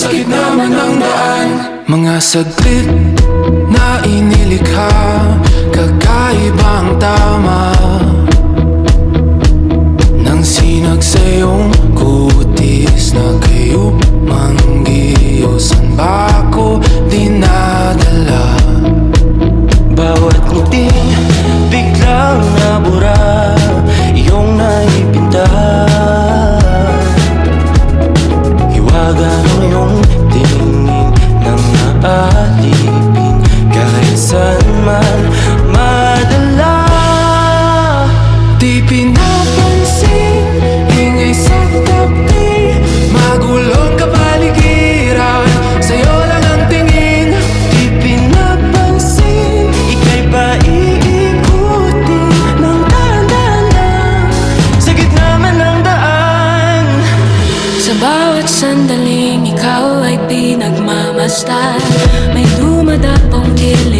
sa gitna man ng daan. Mga saglit na inilikha, kakaibang tama nang sinag sa iyong kutis na kayo manggiyosan ba ako dinadala? Bawat ngiti biglang nabura, iyong naipinta. Hiwaga ng iyong tingin nang naalipin, kahit saan man madala. Di pinapansin, ingay sa tabi, magulong kapaligiran, sa'yo lang ang tingin. Di pinapansin, ika'y ba iikutin ng dahan-dahan lang, sa gitna man ng daan. Sa bawat sandaling ikaw ay pinagmamasdan, may dumadapong dilim